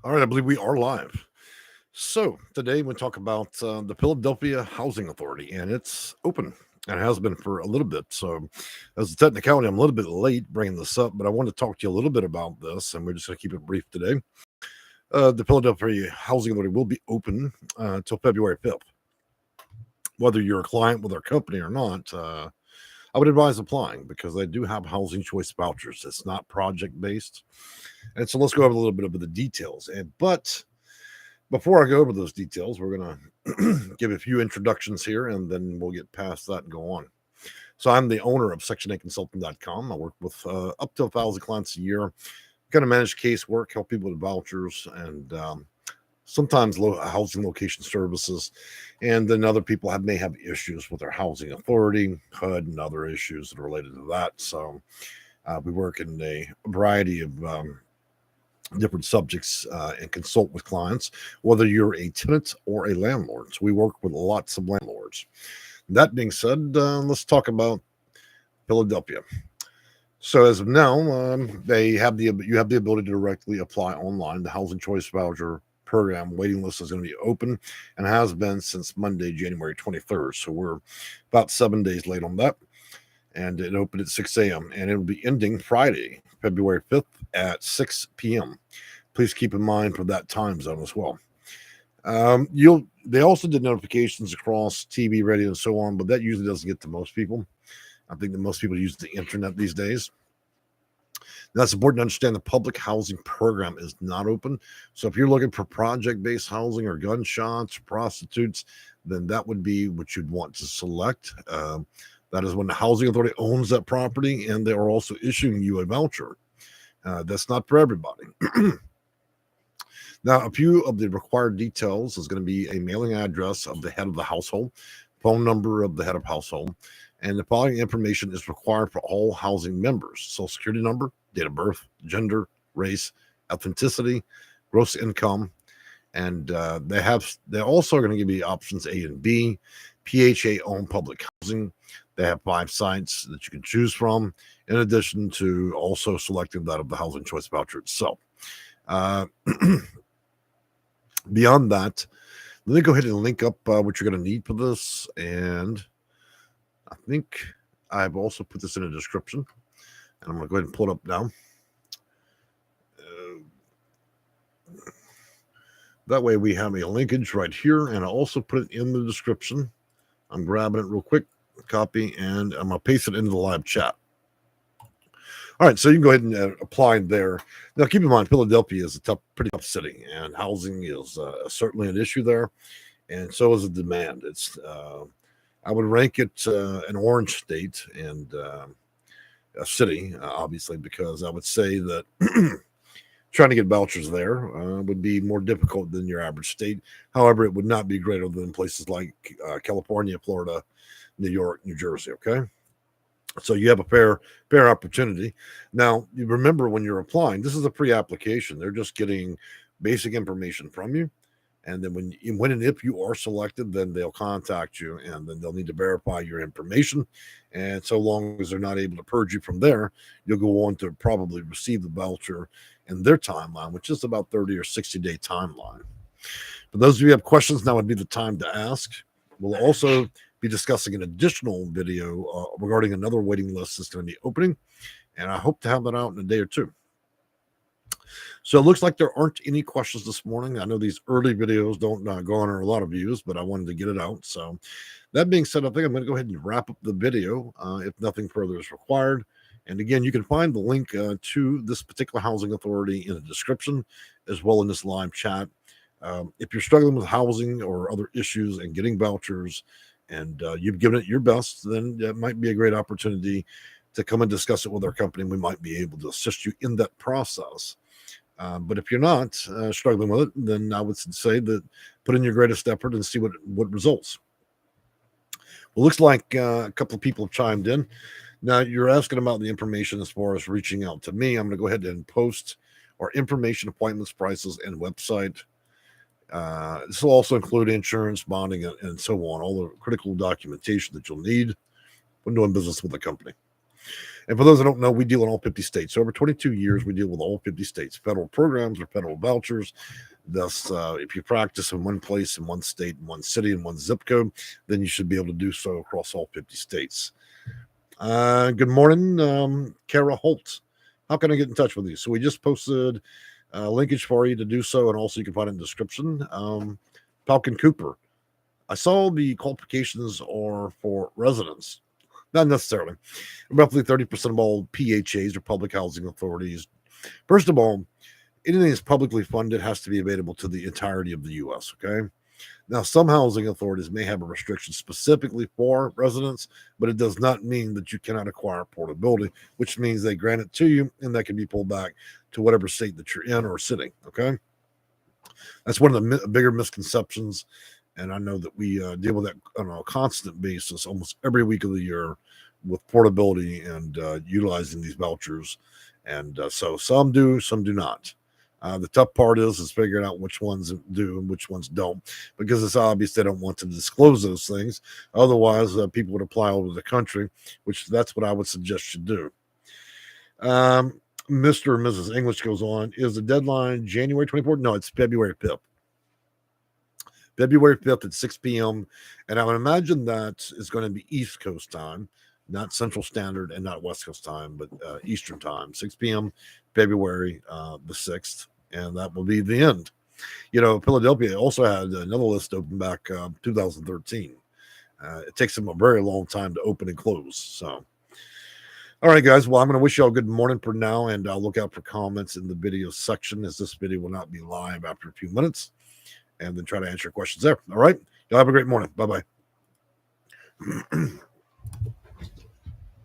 All right, I believe we are live. So today we talk about the Philadelphia Housing Authority, and it's open and has been for a little bit. So, as a technicality, I'm a little bit late bringing this up, but I want to talk to you a little bit about this, and we're just going to keep it brief today. The Philadelphia Housing Authority will be open until February 5th. Whether you're a client with our company or not, I would advise applying because they do have housing choice vouchers. It's not project based, and so let's go over a little bit of the details. But before I go over those details, we're going to give a few introductions here and then we'll get past that and go on. So, I'm the owner of Section8Consulting.com. I work with up to 1,000 clients a year, kind of manage casework, help people with vouchers, and sometimes housing location services. And then other people may have issues with their housing authority, HUD, and other issues that are related to that. So, we work in a variety of different subjects and consult with clients, whether you're a tenant or a landlord. So we work with lots of landlords. That being said, let's talk about Philadelphia. So as of now, you have the ability to directly apply online. The Housing Choice Voucher Program waiting list is going to be open and has been since Monday, January 23rd. So we're about 7 days late on that. And it opened at 6 a.m. and it will be ending Friday, February 5th at 6 p.m. Please keep in mind for that time zone as well. They also did notifications across TV, radio, and so on, but that usually doesn't get to most people. I think that most people use the internet these days. Now, it's important to understand the public housing program is not open. So if you're looking for project-based housing or gunshots, prostitutes, then that would be what you'd want to select. That is when the housing authority owns that property and they are also issuing you a voucher. That's not for everybody. Now, a few of the required details is going to be a mailing address of the head of the household, phone number of the head of household, and the following information is required for all housing members: Social Security number, date of birth, gender, race, ethnicity, gross income, and they're also going to give you options A and B. PHA owned public housing. They have 5 sites that you can choose from, in addition to also selecting that of the housing choice voucher itself. Uh, Beyond that, let me go ahead and link up what you're going to need for this. And I think I've also put this in a description. And I'm going to go ahead and pull it up now. That way we have a linkage right here. And I also put it in the description. I'm grabbing it real quick, copy, and I'm going to paste it into the live chat. All right, so you can go ahead and apply there. Now, keep in mind, Philadelphia is a pretty tough city, and housing is certainly an issue there, and so is the demand. I would rank it an orange state and a city, obviously, because I would say that trying to get vouchers there would be more difficult than your average state. However, it would not be greater than places like California, Florida, New York, New Jersey. Okay. So you have a fair opportunity. Now, you remember when you're applying, this is a pre-application. They're just getting basic information from you. And then when and if you are selected, then they'll contact you and then they'll need to verify your information. And so long as they're not able to purge you from there, you'll go on to probably receive the voucher in their timeline, which is about 30 or 60-day timeline. For those of you who have questions, now would be the time to ask. We'll also be discussing an additional video regarding another waiting list that's going to be opening, and I hope to have that out in a day or two. So it looks like there aren't any questions this morning. I know these early videos don't garner a lot of views, but I wanted to get it out. So that being said, I think I'm going to go ahead and wrap up the video if nothing further is required. And again, you can find the link to this particular housing authority in the description, as well in this live chat. If you're struggling with housing or other issues and getting vouchers, and you've given it your best, then that might be a great opportunity to come and discuss it with our company. We might be able to assist you in that process. But if you're not struggling with it, then I would say that put in your greatest effort and see what results. Well, looks like a couple of people have chimed in. Now, you're asking about the information as far as reaching out to me. I'm going to go ahead and post our information, appointments, prices, and website. This will also include insurance, bonding, and so on, all the critical documentation that you'll need when doing business with the company. And for those that don't know, we deal in all 50 states. So over 22 years, we deal with all 50 states, federal programs or federal vouchers. Thus, if you practice in one place, in one state, in one city, in one zip code, then you should be able to do so across all 50 states. Good morning, Kara Holt. How can I get in touch with you? So we just posted linkage for you to do so, and also you can find it in the description. Falcon Cooper. I saw the qualifications are for residents. Not necessarily. Roughly 30% of all PHAs or public housing authorities. First of all, anything that's publicly funded has to be available to the entirety of the U.S., okay? Now, some housing authorities may have a restriction specifically for residents, but it does not mean that you cannot acquire portability, which means they grant it to you and that can be pulled back to whatever state that you're in or sitting, okay? That's one of the bigger misconceptions, and I know that we deal with that on a constant basis almost every week of the year with portability and utilizing these vouchers. And so some do, some do not. The tough part is figuring out which ones do and which ones don't, because it's obvious they don't want to disclose those things. Otherwise, people would apply all over the country, which that's what I would suggest you do. Mr. and Mrs. English goes on. Is the deadline January 24th? No, it's February 5th. February 5th at 6 p.m. And I would imagine that is going to be East Coast time, not Central Standard and not West Coast time, but Eastern time, 6 p.m., February the 6th. And that will be the end. You know, Philadelphia also had another list open back 2013. It takes them a very long time to open and close. So, all right, guys. Well, I'm going to wish you all good morning for now, and I'll look out for comments in the video section, as this video will not be live after a few minutes, and then try to answer questions there. All right. Y'all have a great morning. Bye-bye.